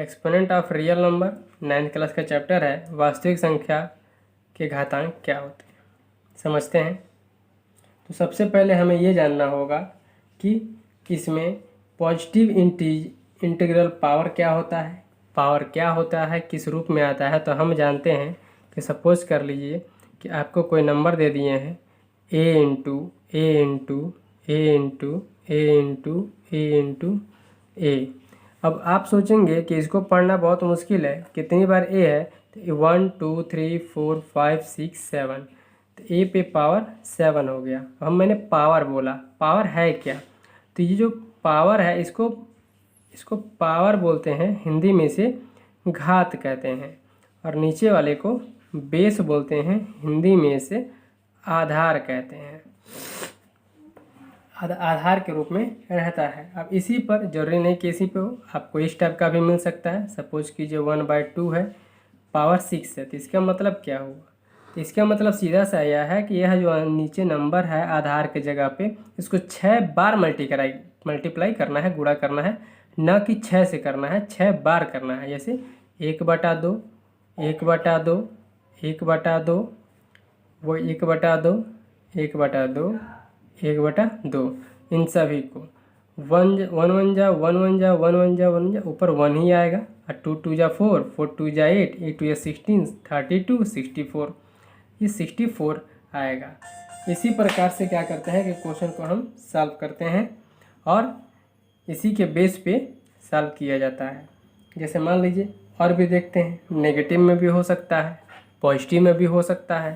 Exponent of real number 9th class का chapter है वास्तविक संख्या के घातांक क्या होते हैं, समझते हैं। तो सबसे पहले हमें ये जानना होगा कि इसमें पॉजिटिव इंटीग्रल पावर क्या होता है, पावर क्या होता है, किस रूप में आता है। तो हम जानते हैं कि सपोज कर लीजिए कि आपको कोई नंबर दे दिए हैं a into a into a into a into a into a. अब आप सोचेंगे कि इसको पढ़ना बहुत मुश्किल है, कितनी बार ए है, तो 1 2 3 4 5 6 7, तो ए पे पावर 7 हो गया। अब मैंने पावर बोला, पावर है क्या, तो ये जो पावर है इसको पावर बोलते हैं, हिंदी में से घात कहते हैं, और नीचे वाले को बेस बोलते हैं, हिंदी में से आधार कहते हैं, आधार के रूप में रहता है। अब इसी पर जरूरी नहीं कि इसी पे हो, आपको इस टाइप का भी मिल सकता है। सपोज कीजिए 1/2 है, पावर 6 है, तो इसका मतलब क्या हुआ, तो इसका मतलब सीधा सा यह है कि यह जो नीचे नंबर है आधार के जगह पे, इसको 6 बार मल्टीप्लाई करना है, गुणा करना है, न कि 6 से करना है, 6 बार करना है। जैसे 1/2 1/2 1/2 वो 1/2 1/2 1/2, इन सभी को 1 1 जा 1 1 जा 1 1 जा 1 जा, ऊपर 1 ही आएगा, और 2 2 जा 4 4 2 जा 8 8 2 जा 16 32 64, ये 64 आएगा। इसी प्रकार से क्या करते हैं कि क्वेश्चन को हम सॉल्व करते हैं और इसी के बेस पे सॉल्व किया जाता है। जैसे मान लीजिए और भी देखते हैं, नेगेटिव में भी हो सकता है, पॉजिटिव में भी हो सकता है,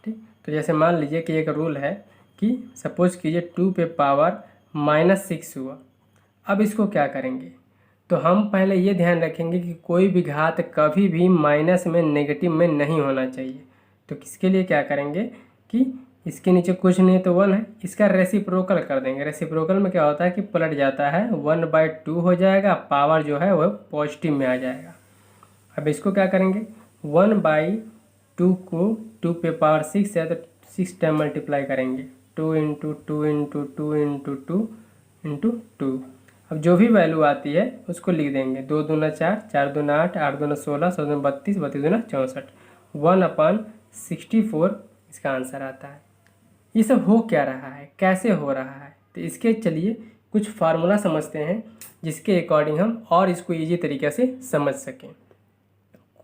ठीक। तो जैसे मान लीजिए कि एक रूल है कि सपोज कीजिए 2 पे पावर -6 हुआ। अब इसको क्या करेंगे, तो हम पहले ये ध्यान रखेंगे कि कोई भी घात कभी भी माइनस में, नेगेटिव में नहीं होना चाहिए। तो किसके लिए क्या करेंगे कि इसके नीचे कुछ नहीं तो 1 है, इसका रेसिप्रोकल कर देंगे। रेसिप्रोकल में क्या होता है कि पलट जाता है, 1/2 हो जाएगा, पावर जो है वह पॉजिटिव में आ जाएगा। अब इसको क्या करेंगे, 1/2 को 2 पे पावर 6 है तो 6 टाइम मल्टीप्लाई करेंगे, 2 इंटू 2 इंटू 2 इंटू 2 इंटू 2। अब जो भी वैल्यू आती है उसको लिख देंगे, 2 दूना 4 4 दूना 8 8 दूना 16 16 दूना 32 32 दूना 64, 1/64 इसका आंसर आता है। ये सब हो क्या रहा है, कैसे हो रहा है, तो इसके चलिए कुछ फार्मूला समझते हैं जिसके अकॉर्डिंग हम और इसको ईजी तरीके से समझ सकें।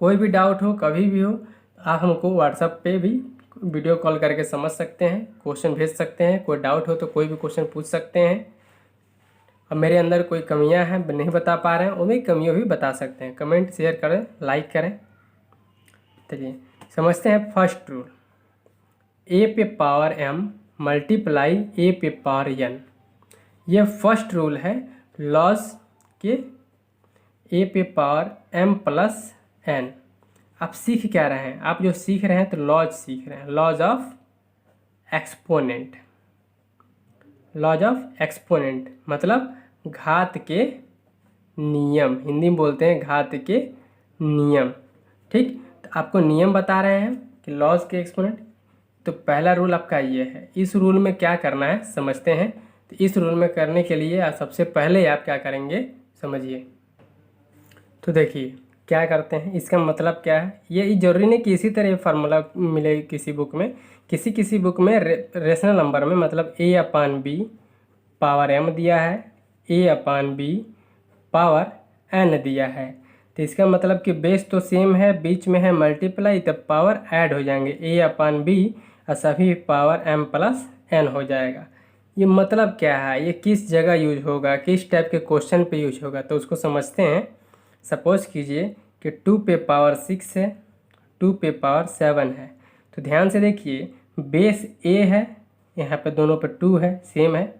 कोई भी डाउट हो कभी भी हो, आप हमको व्हाट्सएप पे भी वीडियो कॉल करके समझ सकते हैं, क्वेश्चन भेज सकते हैं। कोई डाउट हो तो कोई भी क्वेश्चन पूछ सकते हैं। अब मेरे अंदर कोई कमियां हैं नहीं बता पा रहे हैं, उन्हीं कमियों भी बता सकते हैं। कमेंट शेयर करें, लाइक करें। चलिए समझते हैं फर्स्ट रूल, ए पे पावर m मल्टीप्लाई ए पे पावर n। यह फर्स्ट रूल है लॉज के ए पे पावर m प्लस n। आप सीख क्या रहे हैं, आप जो सीख रहे हैं तो लॉज सीख रहे हैं, laws of exponent. Laws of exponent मतलब घात के नियम, हिंदी में बोलते हैं घात के नियम, ठीक। तो आपको नियम बता रहे हैं कि लॉज के एक्सपोनेंट। तो पहला रूल आपका ये है। इस रूल में क्या करना है समझते हैं। तो इस रूल में करने के लिए आप सबसे पहले आप क्या करेंगे समझिए। तो देखिए क्या करते हैं, इसका मतलब क्या है, ये जरूरी नहीं कि इसी तरह फार्मूला मिले किसी बुक में, किसी बुक में रेशनल नंबर में मतलब a/b पावर m दिया है, a/b पावर n दिया है। तो इसका मतलब कि बेस तो सेम है, बीच में है मल्टीप्लाई, तब पावर ऐड हो जाएंगे, a/b और सभी पावर m प्लस n हो जाएगा। ये मतलब क्या है, ये किस जगह यूज होगा, किस टाइप के क्वेश्चन पे यूज होगा, तो उसको समझते हैं। सपोज कीजिए कि 2 पे पावर 6 है, 2 पे पावर 7 है। तो ध्यान से देखिए, बेस a है, यहाँ पे दोनों पे 2 है, सेम है,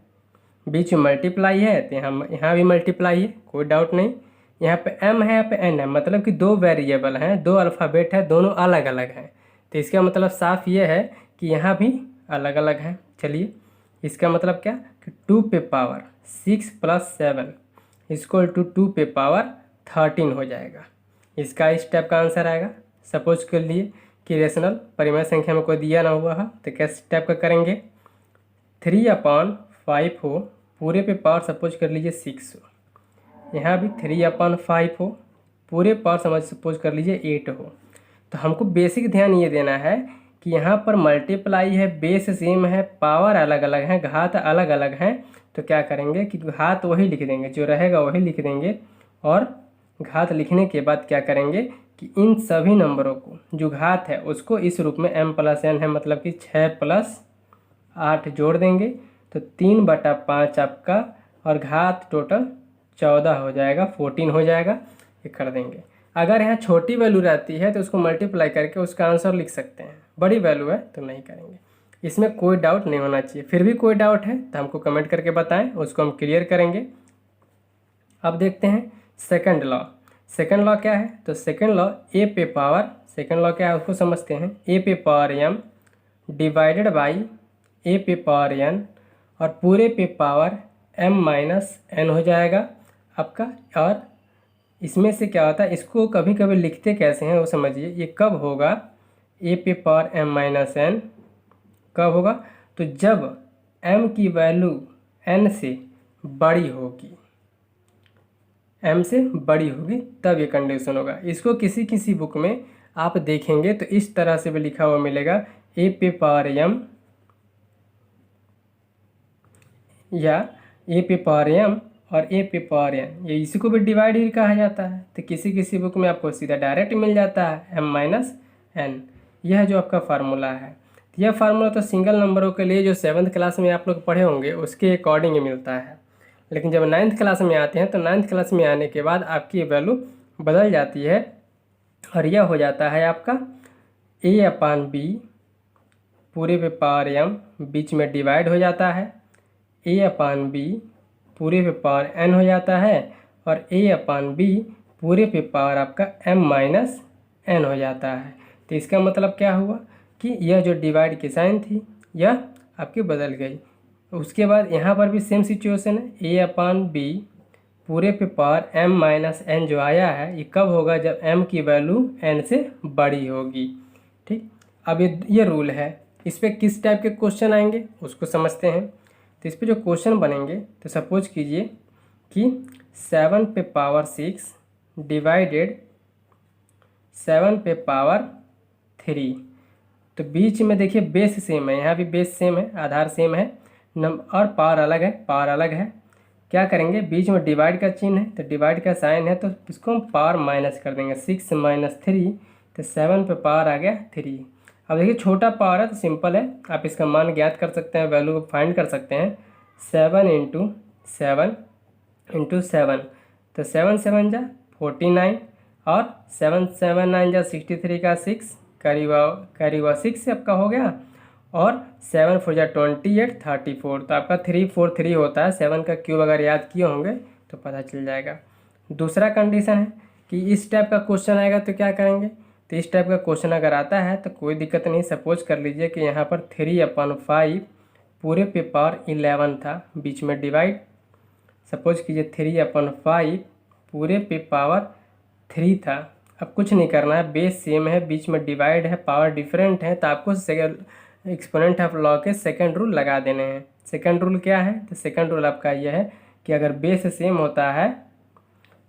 बीच में मल्टीप्लाई है तो यहाँ भी मल्टीप्लाई है, कोई डाउट नहीं। यहाँ पे m है, यहाँ पे n है, मतलब कि दो वेरिएबल हैं, दो अल्फ़ाबेट है, दोनों अलग अलग हैं। तो इसका मतलब साफ ये है कि यहाँ भी अलग अलग है। चलिए इसका मतलब क्या कि 2 पे पावर 6 प्लस 7 इक्वल टू 2 पे पावर 13 हो जाएगा। इसका इस टाइप का आंसर आएगा। सपोज कर लिए कि रेशनल परिमेय संख्या में कोई दिया ना हुआ है तो कैसे टाइप का करेंगे, 3/5 हो, पूरे पे पावर सपोज कर लीजिए 6 हो, यहाँ भी 3/5 हो, पूरे पावर सपोज कर लीजिए 8 हो। तो हमको बेसिक ध्यान ये देना है कि यहाँ पर मल्टीप्लाई है, बेस सेम है, पावर अलग अलग है, घात अलग अलग है। तो क्या करेंगे कि घात वही लिख देंगे, जो रहेगा वही लिख देंगे। और घात लिखने के बाद क्या करेंगे कि इन सभी नंबरों को, जो घात है उसको इस रूप में m+n है, मतलब कि 6 + 8 जोड़ देंगे। तो 3/5 आपका, और घात टोटल 14 हो जाएगा, 14 हो जाएगा। ये कर देंगे। अगर यहाँ छोटी वैल्यू रहती है तो उसको मल्टीप्लाई करके उसका आंसर लिख सकते हैं, बड़ी वैल्यू है तो नहीं करेंगे। इसमें कोई डाउट नहीं होना चाहिए। फिर भी कोई डाउट है तो हमको कमेंट करके बताएं, उसको हम क्लियर करेंगे। अब देखते हैं सेकंड लॉ। सेकंड लॉ क्या है? तो सेकंड लॉ ए पे पावर, सेकंड लॉ क्या है उसको समझते हैं। ए पे पावर m डिवाइडेड बाई ए पे पावर n, और पूरे पे पावर m-n हो जाएगा आपका। और इसमें से क्या होता है, इसको कभी कभी लिखते कैसे हैं वो समझिए। ये कब होगा ए पे पावर m-n, कब होगा? तो जब m की वैल्यू n से बड़ी होगी, m से बड़ी होगी तब ये कंडीशन होगा। इसको किसी किसी बुक में आप देखेंगे तो इस तरह से भी लिखा हुआ मिलेगा, ए पे पावर m या ए पे पावर m और ए पे पावर n, ये इसी को भी डिवाइड ही कहा जाता है। तो किसी किसी बुक में आपको सीधा डायरेक्ट मिल जाता है m-n। यह जो आपका फार्मूला है, यह फार्मूला तो सिंगल नंबरों के लिए जो 7th क्लास में आप लोग पढ़े होंगे उसके अकॉर्डिंग ही मिलता है। लेकिन जब 9th क्लास में आते हैं तो 9th क्लास में आने के बाद आपकी वैल्यू बदल जाती है, और यह हो जाता है आपका a/b पूरे पे पावर m, बीच में डिवाइड हो जाता है, a/b पूरे पे पावर n हो जाता है, और a/b पूरे पे पावर आपका m-n हो जाता है। तो इसका मतलब क्या हुआ कि यह जो डिवाइड की साइन थी यह आपकी बदल गई। उसके बाद यहाँ पर भी सेम सिचुएशन है, a/b पूरे पे पावर m-n जो आया है, ये कब होगा? जब m की वैल्यू n से बड़ी होगी। ठीक, अब ये रूल है। इस पर किस टाइप के क्वेश्चन आएंगे उसको समझते हैं। तो इस पर जो क्वेश्चन बनेंगे, तो सपोज कीजिए कि 7 पे पावर 6 डिवाइडेड 7 पे पावर 3। तो बीच में देखिए बेस सेम है, यहाँ भी बेस सेम है, आधार सेम है, और पावर अलग है, पावर अलग है। क्या करेंगे, बीच में डिवाइड का चिन्ह है तो डिवाइड का साइन है, तो इसको हम पावर माइनस कर देंगे। 6 - 3, तो 7 पे पावर आ गया 3। अब देखिए छोटा पावर है तो सिंपल है, आप इसका मान ज्ञात कर सकते हैं, वैल्यू को फाइंड कर सकते हैं। 7 × 7 × 7, तो 7 7 जा 49, और 7 7 9 जा 63 का 6, करीब 6 आपका हो गया, और 7 4 जा 28, 34। तो आपका 343 होता है। 7 का क्यूब अगर याद किए होंगे तो पता चल जाएगा। दूसरा कंडीशन है कि इस टाइप का क्वेश्चन आएगा तो क्या करेंगे। तो इस टाइप का क्वेश्चन अगर आता है तो कोई दिक्कत नहीं। सपोज कर लीजिए कि यहाँ पर 3/5 पूरे पे पावर 11 था, बीच में डिवाइड। सपोज कीजिए 3/5 पूरे पे पावर 3 था। अब कुछ नहीं करना है, बेस सेम है, बीच में डिवाइड है, पावर डिफरेंट है, तो आपको एक्सपोनेंट ऑफ लॉ के सेकंड रूल लगा देने हैं। सेकंड रूल क्या है? तो सेकंड रूल आपका यह है कि अगर बेस सेम होता है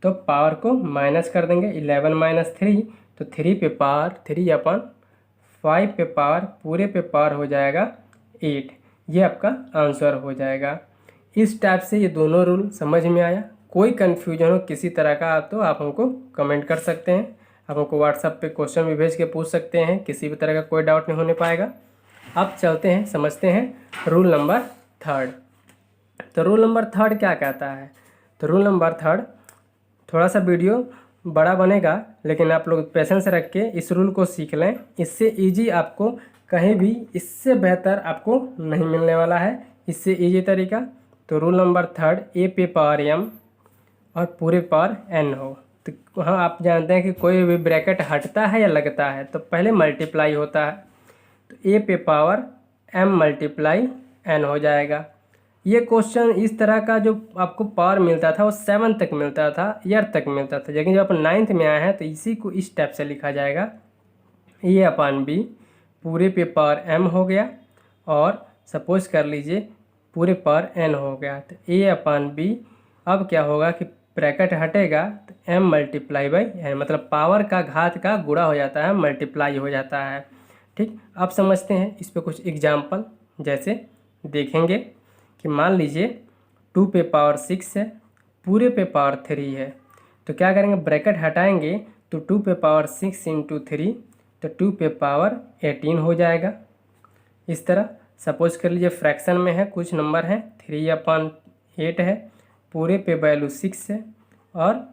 तो पावर को माइनस कर देंगे। 11 - 3, तो 3 पे पावर 3/5 पे पावर पूरे पे पावर हो जाएगा 8। ये आपका आंसर हो जाएगा। इस टाइप से ये दोनों रूल समझ में आया। कोई कन्फ्यूजन हो किसी तरह का तो आप हमको कमेंट कर सकते हैं। आप हमको व्हाट्सएप पे क्वेश्चन भी भेज के पूछ सकते हैं, किसी भी तरह का कोई डाउट नहीं होने पाएगा। अब चलते हैं, समझते हैं रूल नंबर 3। तो रूल नंबर 3 क्या कहता है? तो रूल नंबर 3 थोड़ा सा वीडियो बड़ा बनेगा, लेकिन आप लोग पेशेंस रख के इस रूल को सीख लें। इससे इजी आपको कहीं भी इससे बेहतर आपको नहीं मिलने वाला है, इससे इजी तरीका। तो रूल नंबर 3, ए पे पावर m और पूरे पावर n हो। तो वहाँ आप जानते हैं कि कोई भी ब्रैकेट हटता है या लगता है तो पहले मल्टीप्लाई होता है। तो ए पे पावर m × n हो जाएगा। ये क्वेश्चन इस तरह का जो आपको पावर मिलता था वो 7 तक मिलता था, ईयर तक मिलता था, लेकिन जब आप 9th में आए हैं तो इसी को इस टाइप से लिखा जाएगा। a/b पूरे पे पावर m हो गया, और सपोज कर लीजिए पूरे पावर n हो गया। तो a/b अब क्या होगा कि ब्रैकेट हटेगा तो m मल्टीप्लाई बाई n, मतलब पावर का घात का गुणा हो जाता है, मल्टीप्लाई हो जाता है। ठीक, अब समझते हैं इस पे कुछ एग्जाम्पल। जैसे देखेंगे कि मान लीजिए 2 पे पावर 6 है, पूरे पे पावर 3 है, तो क्या करेंगे, ब्रैकेट हटाएंगे तो 2 पे पावर 6 इंटू 3, तो 2 पे पावर 18 हो जाएगा। इस तरह सपोज कर लीजिए फ्रैक्शन में है, कुछ नंबर है 3/8 है, पूरे पे वैल्यू 6 है। और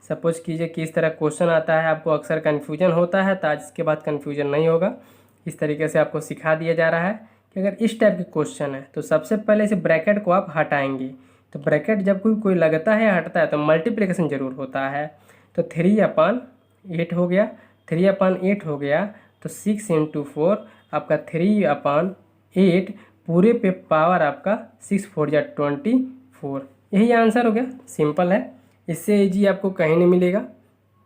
सपोज कीजिए कि इस तरह क्वेश्चन आता है, आपको अक्सर कन्फ्यूजन होता है, तो आज इसके बाद कन्फ्यूजन नहीं होगा। इस तरीके से आपको सिखा दिया जा रहा है कि अगर इस टाइप के क्वेश्चन है तो सबसे पहले इसे ब्रैकेट को आप हटाएंगे। तो ब्रैकेट जब कोई लगता है हटता है तो मल्टीप्लिकेशन जरूर होता है। तो 3/8 हो गया, 3/8 हो गया तो 6 इंटू 4 आपका 3/8, पूरे पे पावर आपका 6 4 जा 24। यही आंसर हो गया, सिंपल है, इससे इजी आपको कहीं नहीं मिलेगा।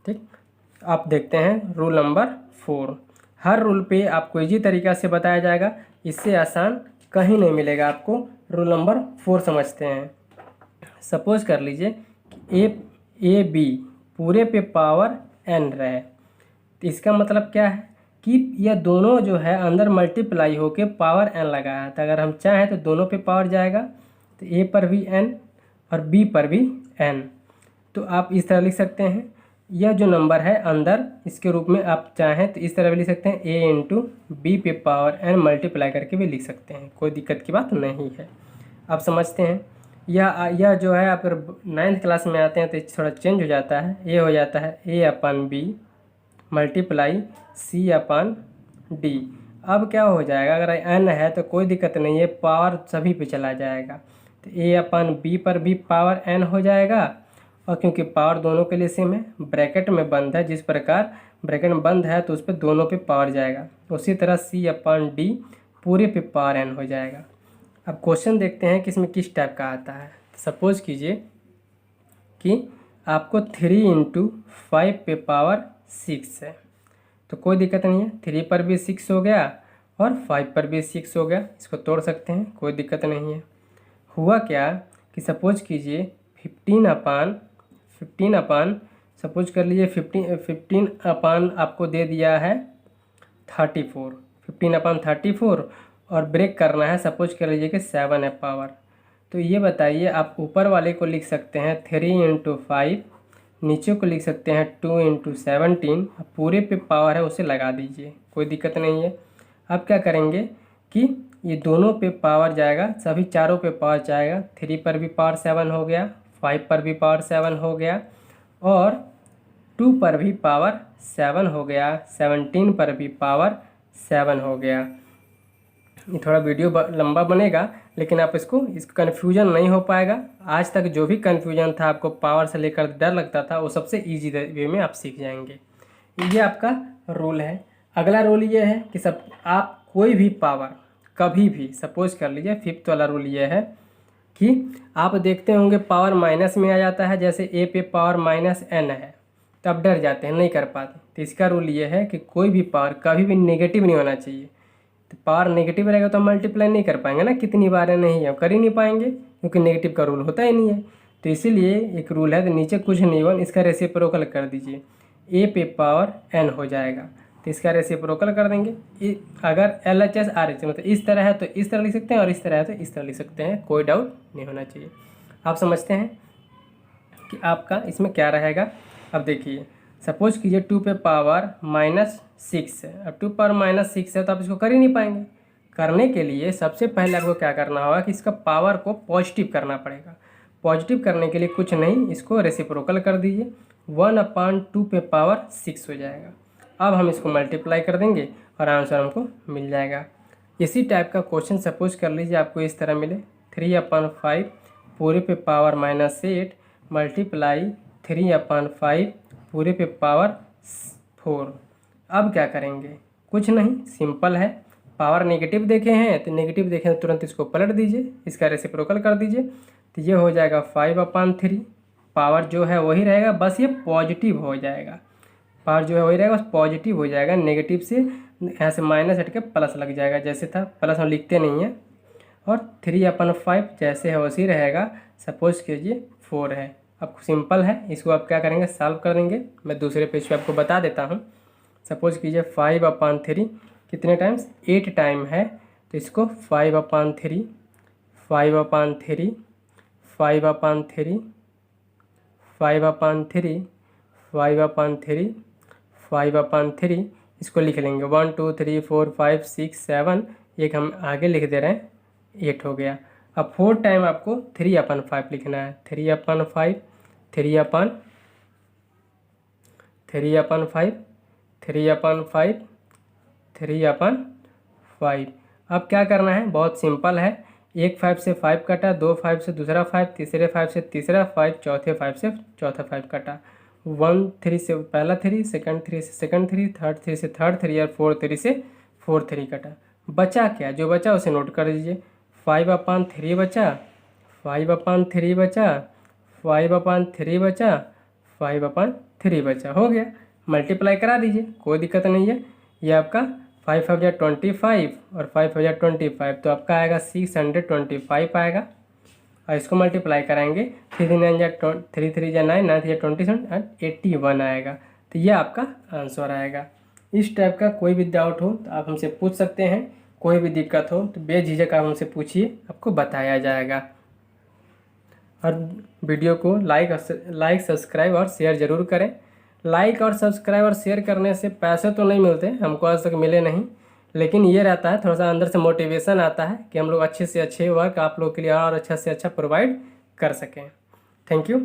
ठीक, आप देखते हैं रूल नंबर 4। हर रूल पे आपको इजी तरीक़ा से बताया जाएगा, इससे आसान कहीं नहीं मिलेगा आपको। रूल नंबर 4 समझते हैं। सपोज कर लीजिए कि ए बी पूरे पे पावर n रहे, तो इसका मतलब क्या है कि यह दोनों जो है अंदर मल्टीप्लाई होके पावर n लगा है। तो अगर हम चाहें तो दोनों पे पावर जाएगा, तो a पर भी n और b पर भी n। तो आप इस तरह लिख सकते हैं, यह जो नंबर है अंदर, इसके रूप में आप चाहें तो इस तरह भी लिख सकते हैं, a इंटू बी पे पावर n मल्टीप्लाई करके भी लिख सकते हैं, कोई दिक्कत की बात नहीं है। आप समझते हैं, यह जो है आप 9th क्लास में आते हैं तो थोड़ा चेंज हो जाता है, ये हो जाता है a/b मल्टीप्लाई c/d। अब क्या हो जाएगा, अगर n है तो कोई दिक्कत नहीं है, पावर सभी पे चला जाएगा, तो a/b पर भी पावर n हो जाएगा। और क्योंकि पावर दोनों के लिए सेम है, ब्रैकेट में बंद है, जिस प्रकार ब्रैकेट में बंद है तो उस पर दोनों पे पावर जाएगा, उसी तरह c/d पूरे पे पावर n हो जाएगा। अब क्वेश्चन देखते हैं कि इसमें किस टाइप का आता है। सपोज कीजिए कि आपको 3 इंटू 5 पे पावर 6 है, तो कोई दिक्कत नहीं है, 3 पर भी 6 हो गया और 5 पर भी 6 हो गया, इसको तोड़ सकते हैं, कोई दिक्कत नहीं है। हुआ क्या कि सपोज कीजिए 15 सपोज कर लीजिए 15 अपान आपको दे दिया है 34, 15/34 और ब्रेक करना है, सपोज कर लीजिए कि 7 है पावर। तो ये बताइए, आप ऊपर वाले को लिख सकते हैं 3 इंटू 5, नीचे को लिख सकते हैं 2 इंटू 17, पूरे पे पावर है उसे लगा दीजिए, कोई दिक्कत नहीं है। अब क्या करेंगे कि ये दोनों पे पावर जाएगा, सभी चारों पे पावर जाएगा, 3 पर भी पावर 7 हो गया, 5 पर भी पावर 7 हो गया और 2 पर भी पावर 7 हो गया, 17 पर भी पावर 7 हो गया। ये थोड़ा वीडियो लंबा बनेगा, लेकिन आप इसको कन्फ्यूजन नहीं हो पाएगा। आज तक जो भी कन्फ्यूजन था, आपको पावर से लेकर डर लगता था, वो सबसे इजी वे में आप सीख जाएंगे। ये आपका रूल है। अगला रूल ये है कि सब आप कोई भी पावर कभी भी, सपोज कर लीजिए 5th वाला रूल ये है कि आप देखते होंगे पावर माइनस में आ जाता है, जैसे a पे पावर -n है, तो आप डर जाते हैं, नहीं कर पाते। तो इसका रूल ये है कि कोई भी पावर कभी भी नेगेटिव नहीं होना चाहिए। तो पावर नेगेटिव रहेगा तो हम मल्टीप्लाई नहीं कर पाएंगे ना, कितनी बार है, नहीं हम कर ही नहीं पाएंगे, क्योंकि नेगेटिव का रूल होता ही नहीं है। तो इसीलिए एक रूल है, तो नीचे कुछ नहीं होगा, इसका रेसिप्रोकल कर दीजिए, a पे पावर n हो जाएगा, तो इसका रेसिप्रोकल कर देंगे। अगर LHS RHS मतलब इस तरह है तो इस तरह लिख सकते हैं, और इस तरह है तो इस तरह लिख सकते हैं, कोई डाउट नहीं होना चाहिए। आप समझते हैं कि आपका इसमें क्या रहेगा। अब देखिए, सपोज कीजिए 2 पे पावर -6 है। अब 2 पावर -6 है तो आप इसको कर ही नहीं पाएंगे। करने के लिए सबसे पहले आपको क्या करना होगा कि इसका पावर को पॉजिटिव करना पड़ेगा। पॉजिटिव करने के लिए कुछ नहीं, इसको रेसिप्रोकल कर दीजिए, 1/2 पे पावर 6 हो जाएगा। अब हम इसको मल्टीप्लाई कर देंगे और आंसर हमको मिल जाएगा। इसी टाइप का क्वेश्चन सपोज कर लीजिए आपको इस तरह मिले, 3/5 पूरे पे पावर -8 मल्टीप्लाई 3/5 पूरे पे पावर 4। अब क्या करेंगे, कुछ नहीं, सिंपल है। पावर नेगेटिव देखे हैं तो नेगेटिव देखें तो तुरंत इसको पलट दीजिए, इसका रेसिप्रोकल कर दीजिए, तो ये हो जाएगा 5/3। पावर जो है वही रहेगा, बस ये पॉजिटिव हो जाएगा। पावर जो है वही रहेगा, बस पॉजिटिव हो जाएगा, नेगेटिव से यहाँ से माइनस हट के प्लस लग जाएगा, जैसे था, प्लस हम लिखते नहीं हैं। और 3/5 जैसे है वैसे रहेगा। सपोज कीजिए 4 है, आपको सिंपल है, इसको आप क्या करेंगे, सॉल्व कर देंगे। मैं दूसरे पेज पे आपको बता देता हूँ। सपोज कीजिए 5/3 कितने टाइम्स, 8 टाइम है, तो इसको 5/3 5/3 5/3 5/3 5/3 5/3 इसको लिख लेंगे। 1 2 3 4 5 6 7, एक हम आगे लिख दे रहे हैं, 8 हो गया। अब 4 टाइम आपको 3/5 लिखना है। 3/5 3/5 3/5 3/5 3/5। अब क्या करना है, बहुत सिंपल है। एक 5 से 5 कटा, 2 5 से दूसरा 5, तीसरे 5 से तीसरा 5, चौथे 5 से चौथा 5 कटा। 1 3 से पहला 3, सेकंड 3 से सेकंड 3, थर्ड 3 से थर्ड 3 और 4 3 से 4 3 कटा। बचा क्या, जो बचा उसे नोट कर दीजिए। 5/3 बचा, 5/3 बचा, 5/3 बचा, 5/3 बचा, हो गया। मल्टीप्लाई करा दीजिए, कोई दिक्कत नहीं है। ये आपका 5/25 और 5/25, तो आपका आएगा 625 आएगा। और इसको मल्टीप्लाई कराएंगे, 3 3 जा 3 3 जा 9, 9 3 27 और 81 आएगा। तो ये आपका आंसर आएगा। इस टाइप का कोई भी डाउट हो तो आप हमसे पूछ सकते हैं, कोई भी दिक्कत हो तो बेझिझक आप हमसे पूछिए, आपको बताया जाएगा। और वीडियो को लाइक सब्सक्राइब और शेयर ज़रूर करें। लाइक और सब्सक्राइब और शेयर करने से पैसे तो नहीं मिलते, हमको आज तक मिले नहीं, लेकिन ये रहता है थोड़ा सा अंदर से मोटिवेशन आता है कि हम लोग अच्छे से अच्छे वर्क आप लोग के लिए और अच्छा से अच्छा प्रोवाइड कर सकें। Thank you.